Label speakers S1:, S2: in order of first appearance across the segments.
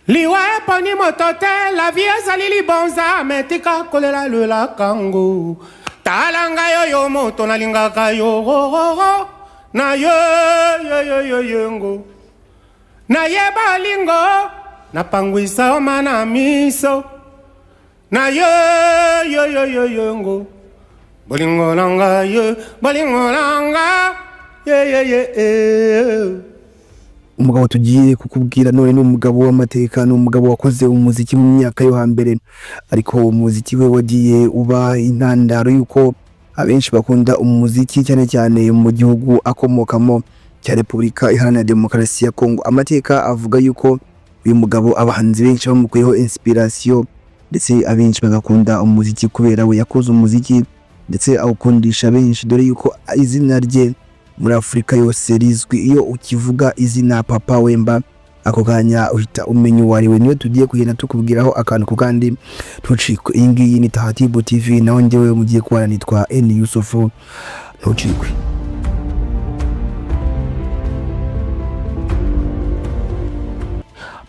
S1: Liwa poni motote la vie salili bonza metika kolela le la kango talanga yo moto na lingaka yo na yo yengo na ye balingo na pangwisa omana miso na yo yengo bolingo langa ye
S2: umugabo tugiye kukubwira none ni umugabo w'amateka, ni umugabo wakoze umuziki mu myaka yo hambere, ariko umuziki we wagiye uba intandaro yuko abenshi bakunda umuziki cyane cyane mu gihugu akomokamo cya Repubulika Iharanira Demokarasi ya Kongo. Amateka avuga yuko uyu mugabo abahanzi benshi bamukuyeho inspiration, ndetse abenshi bagakunda umuziki kubera we yakoze umuziki ndetse awukundisha benshi, dore yuko izina rye muri Afrika yose rizwi. Iyo ukivuga izina Papa Wemba ako kanya uhita umenya uwari we. Niyo tugiye kugenda tukubwiraho akantu ku kandi ntucikwe. Iyi ngiyi ni Tahatibu TV, naho njyewe mugiye kubana nitwa N Yusufu, ntucikwe.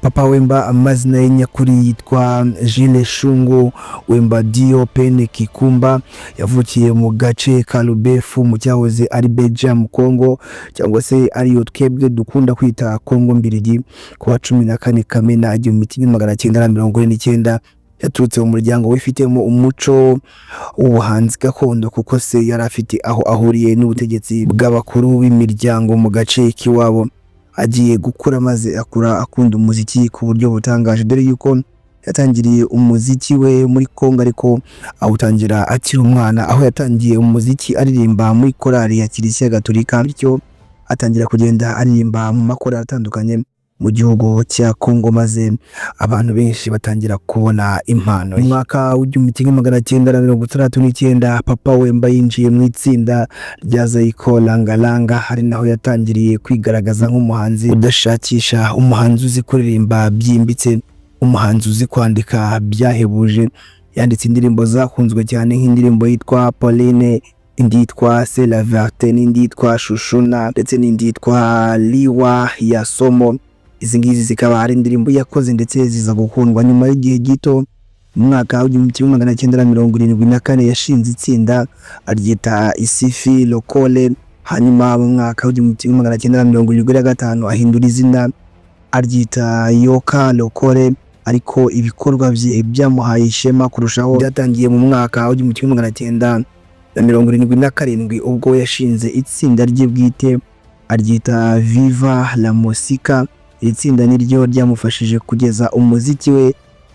S2: Papa Wemba amazina ye nyakuri yitwa Jules Shungu Wembadio Pene Kikumba. Yavukiye mu gace ka Lubefu mu cyahoze ari Beja mu Kongo, cyangwa se ariyo twebwe dukunda kwita Kongo mbirigi, ku wa 14 Kamena 1949. Yaturutse mu muryango wifitemo umuco w'ubuhanzi gakondo, kuko se yari afite aho ahuriye n'ubutegetsi bw'abakuru b'imiryango mu gace kiwabo. Agiye gukura maze akura akunda umuziki ku buryo butangaje, dore yuko yatangiriye umuziki we muri Kongo, ariko awutangira akiri umwana, aho yatangiye umuziki aririmba muri korali ya Kiliziya Gatolika, bityo atangira kugenda aririmba mu makorali atandukanye mu gihugu cya Kongo, maze abantu benshi batangira kubona impano. Mu mwaka w'1969 Papa Wemba yinjiye mu itsinda rya Zaïko Langa Langa, hari naho yatangiriye kwigaragaza nk'umuhanzi udashakisha, umuhanzi uzi kuririmba byimbitse, umuhanzi uzi kwandika byahebuje. Yanditse indirimbo zakunzwe cyane nk'indirimbo yitwa Pene, indi yitwa C'est la vérité, n'indi yitwa Shushuna, ndetse n'indi yitwa Liwa ya Somo. Izi ngizi zikaba ari indirimbo yakoze ndetse ziza gukundwa. Nyuma y'igihe gito mu mwaka w'1974 yashinze itsinda aryita Isifi Lokole. Hanyuma mu mwaka w'1975 ahindura izina aryita Yoka Lokole, ariko ibikorwa bye byamuhaye ishema kurushaho. Byatangiye mu mwaka w'1977 ubwo yashinze itsinda rye bwite aryita Viva La Musica. Iri tsinda niryo ryamufashije kugeza umuziki we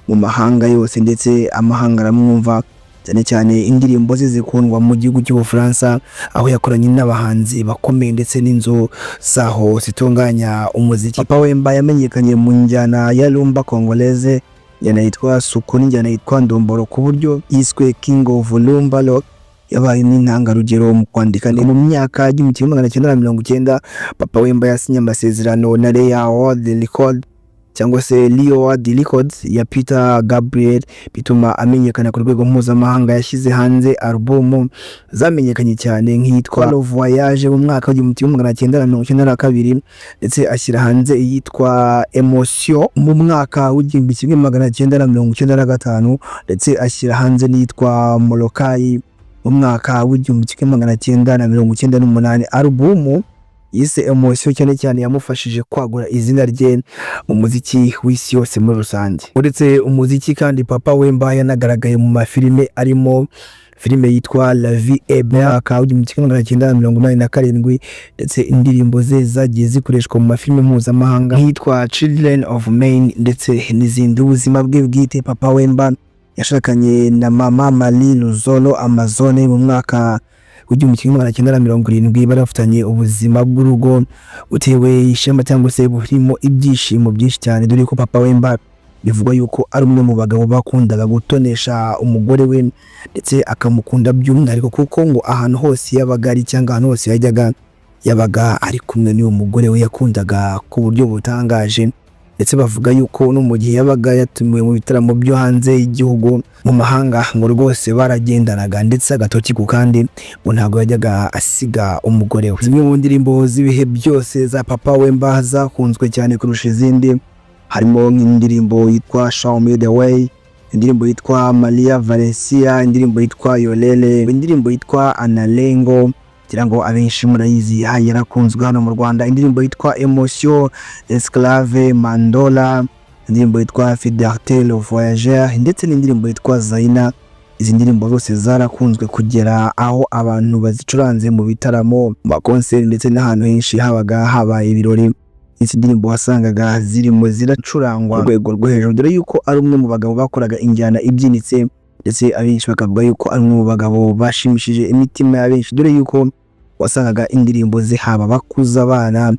S2: mu mahanga yose, ndetse amahanga aramwumva, cyane cyane indirimbo ze zikundwa mu gihugu cy'Ubufaransa, aho yakoranye n'abahanzi bakomeye ndetse n'inzu zaho zitunganya umuziki. Papa Wemba yamenyekanye mu njyana ya Lumba Congolaise, njyana yitwa Suku n'injyana yitwa Ndomboro, ku buryo yiswe King of Lumba Rock. Yabaye n'intangarugero mu kwandika. Mu myaka y'1990 Papa Wemba yasinye amasezerano na World Record, cyangwa se World Records ya Peter Gabriel, bituma amenyekana ku rwego mpuzamahanga. Yashyize hanze album zamenyekanye cyane nk'iyitwa Le Voyage mu mwaka w'1992, ndetse ashyira hanze iyitwa Emotion mu mwaka w'1995, ndetse ashyira hanze n'iyitwa Molokai mu mwaka w'1998. Album yise Emotion cyane cyane yamufashije kwagura izina rye mu muziki w'isi yose muri rusange. Uretse umuziki kandi Papa Wemba yanagaragaye mu mafilime, arimo filime yitwa La Vie est belle mwaka w'1987, ndetse indirimbo ze zagiye zikoreshwa mu mafilime mpuzamahanga nk'iyitwa Children of Men ndetse n'izindi. Ubuzima bwe bwite Papa Wemba yashakanye na Mama Marie Luzolo Amazone mu mwaka w'1970. barafitanye ubuzima bw'urugo butewe ishema cyangwa se burimo ibyishimo byinshi cyane, dore ko Papa Wemba bivugwa yuko ari umwe mu bagabo bakundaga gutonesha umugore we, ndetse akamukunda by'umwihariko, kuko ngo ahantu hose yabaga ari cyangwa ahantu hose yajyaga yabaga ari kumwe n'uwo mugore we yakundaga ku buryo butangaje. ndetse bavuga yuko no mu gihe yabaga yatumiwe mu bitaramo byo hanze y'igihugu mu mahanga ngo rwose baragendanaga ndetse agatoki ku kandi ngo ntabwo yajyaga asiga umugore we. Zimwe mu ndirimbo z'ibihe byose za Papa Wemba zakunzwe cyane kurusha izindi harimo nk'indirimbo yitwa Show Me The Way, indirimbo yitwa Maria Valencia, indirimbo yitwa Yolele, indirimbo yitwa Analengo kugira ngo abenshi murayizi yarakunzwe hano mu Rwanda, indirimbo yitwa Emotion, Esclave, Mandola, indirimbo yitwa Fidelité Le Voyageur ndetse n'indirimbo yitwa Zaina. Izi ndirimbo zose zarakunzwe kugera aho abantu bazicuranze mu bitaramo, mu konseri ndetse n'ahantu henshi habaga habaye ibirori. Izi ndirimbo wasangaga zirimo ziracurangwa ku rwego rwo hejuru, dore yuko ari umwe mu bagabo bakoraga injyana ibyinitse ndetse abenshi bakavuga yuko ari umwe mu bagabo bashimishije imitima y'abenshi, dore yuko wasangaga indirimbo ze haba bakuza abana,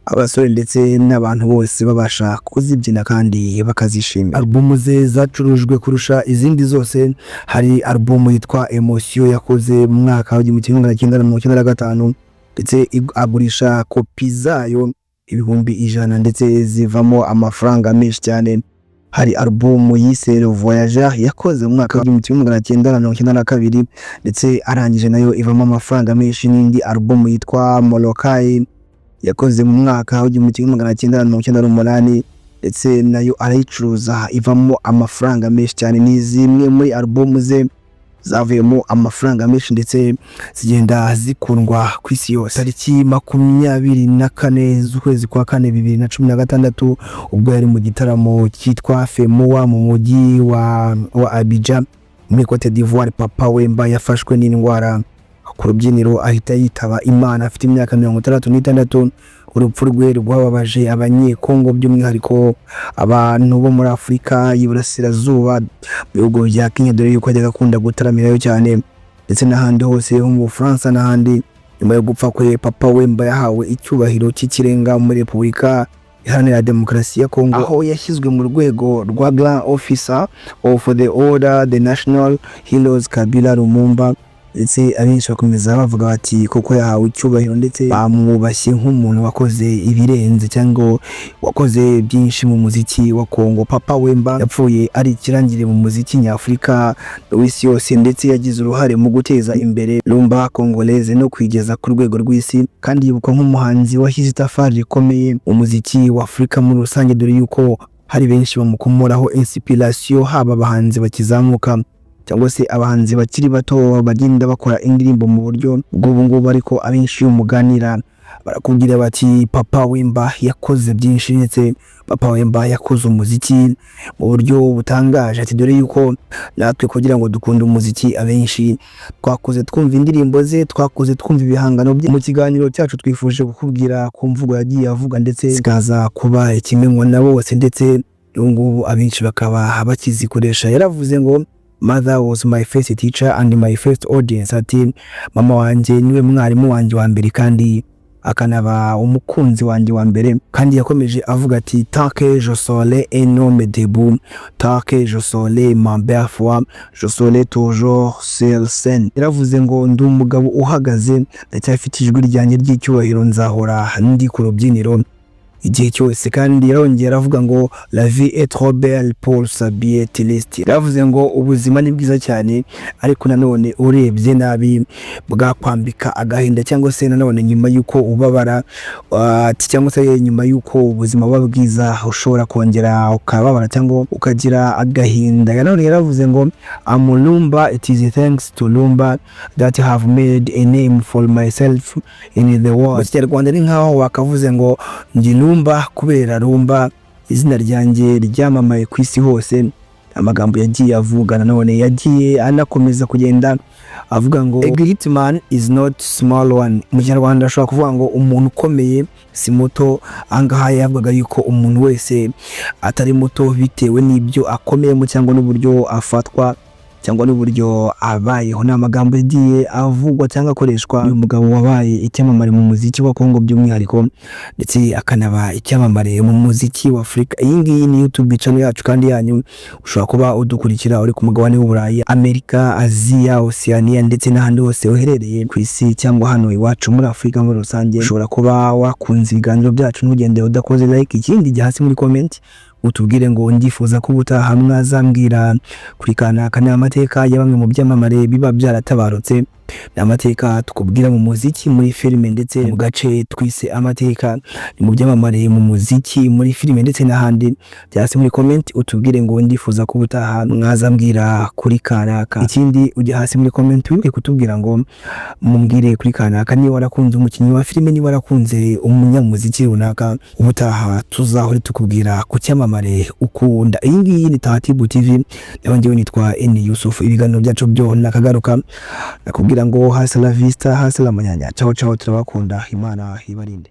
S2: abasore ndetse n'abantu bose babasha kuzibyina kandi bakazishimira. Albumu ze zacurujwe kurusha izindi zose. Hari albumu yitwa Emotion yakoze mu mwaka wa 1995 ndetse agurisha kopi zayo ibihumbi 100 ndetse zivamo amafaranga menshi cyane. Hari albumu yise Le Voyageur yakoze mu mwaka wa 1992 ndetse arangije nayo ivamo amafaranga menshi. N'indi albumu yitwa Molokai yakoze mu mwaka wa 1998 ndetse nayo arayicuruza ivamo amafaranga menshi cyane. Ni zimwe muri albumu ze zavuyemo amafaranga menshi ndetse zigenda zikundwa ku isi yose. Tariki 24 z'ukwezi kwa 4 2016 ubwo yari mu gitaramo cyitwa Femoa mu mujyi wa Abidjan muri Cote d'Ivoire, Papa Wemba yafashwe n'indwara ku rubyiniro ahita yitaba Imana afite imyaka 66. Urupfu rwe rwababaje abanyekongo by'umwihariko abantu bo muri Afurika y'Iburasirazuba mu bihugu bya Kenya, dore yuko ajyaga akunda gutaramirayo cyane ndetse n'ahandi hose ho mu Bufaransa n'ahandi. Nyuma yo gupfa kwe, Papa Wemba yahawe icyubahiro cy'ikirenga muri Repubulika Iharanira Demokarasi ya Kongo, aho yashyizwe mu rwego rwa Grand Officer of the Order the National Heroes Kabila Lumumba. Ndetse abenshi bakomeza bavuga bati koko yahawe icyubahiro ndetse bamwubashye nk'umuntu wakoze ibirenze cyangwa wakoze byinshi mu muziki wa Kongo. Papa Wemba yapfuye ari ikirangire mu muziki nyafurika w'isi yose ndetse yagize uruhare mu guteza imbere Lumba Congolaise no kwigeza ku rwego rw'isi, kandi yibukwa nk'umuhanzi washyize itafari rikomeye mu muziki wa Afurika muri rusange, dore yuko hari benshi bamukomoraho inspiration, haba abahanzi bakizamuka cyangwa se abahanzi bakiri bato bagenda bakora indirimbo mu buryo bw'ubu ngubu, ariko abenshi umuganira barakubwira bati Papa Wemba yakoze byinshi ndetse Papa Wemba yakoze umuziki mu buryo butangaje. Ati dore yuko natwe kugira ngo dukunde umuziki abenshi twakoze twumva indirimbo ze, twakoze twumva ibihangano bye. Mu kiganiro cyacu twifuje kukubwira ku mvugo yagiye avuga ndetse zikaza kuba ikimenywa na bose ndetse ngubu abenshi bakaba bakizikoresha. Yaravuze ngo Mother was my first teacher and my first audience. Ati mama wanje niwe mwarimu wanje wa mbere kandi akanaba umukunzi wanje wa mbere. Kandi yakomeje avuga ati tant que je serai un homme debout, tant que je serai ma belle foi, je serai toujours sur scène. Yaravuze ngo ndi umugabo uhagaze ndacyafite ijwi ryanjye ry'icyubahiro, nzahora ndi ku rubyiniro igihe cyose. Kandi yarongera avuga ngo la vie est trop belle pour s'habiller triste. Yaravuze ngo ubuzima ni bwiza cyane ariko nanone urebye nabi bwakwambika agahinda, cyangwa se nanone nyuma yuko ubabara cyangwa se nyuma yuko ubuzima buba bwiza ushobora kongera ukababara cyangwa ukagira agahinda. Nanone yaravuze ngo Lumba, it is thanks to Lumba that I have made a name for myself in the world. Mu Kinyarwanda ni nkaho wakavuze ngo ndi Lumba kubera Lumba izina ryanjye ryamamaye ku isi hose. Amagambo yagiye avuga nanone yagiye anakomeza kugenda avuga ngo a great man is not small one. Mu Kinyarwanda ashobora kuvuga ngo umuntu ukomeye si muto. Angaha yavugaga yuko umuntu wese atari muto bitewe n'ibyo akomeyemo cyangwa n'uburyo afatwa cyangwa n'uburyo abayeho n'amagambo yagiye avugwa cyangwa akoreshwa. Uyu mugabo wabaye icyamamare mu muziki wa Kongo by'umwihariko ndetse akanaba icyamamare mu muziki wa Afrika. Iyi ngiyi ni YouTube channel yacu kandi yanyu, ushobora kuba udukurikira uri ku mugabane w'Uburayi, Amerika, Aziya, Oceania ndetse n'ahandi hose uherereye ku isi cyangwa hano iwacu muri Afrika muri rusange. Ushobora kuba wakunze ibiganiro byacu n'ugende udakoze like. Ikindi jya hasi muri comment utubwire ngo ndifuza ko ubutaha mwazambwira kuri kanaka n'amateka ya bamwe mu byamamare biba byaratabarutse, n'amateka tukubwira mu muziki, muri filime ndetse mu gace twise amateka, ni mu byamamare mu muziki, muri filime ndetse n'ahandi. Byase muri comment utubwire ngo ndifuza ko ubutaha mwazambwira kuri kanaka. Ikindi ujya hasi muri comment wibuke kutubwira ngo mumbwire kuri kanaka niba warakunze umukinnyi wa filime, niba warakunze umunyamuziki runaka, ubutaha tuzahore tukubwira ku cyamamare ukunda. Iyi ngiyi ni Tatibu TV, nabanjyewe nitwa Eni Yusuf. Ibiganiro byacu byo nakagaruka nakubwira ngo hasta la vista, hasta la mañana. Ciao ciao, turabakunda, Imana ibarinde.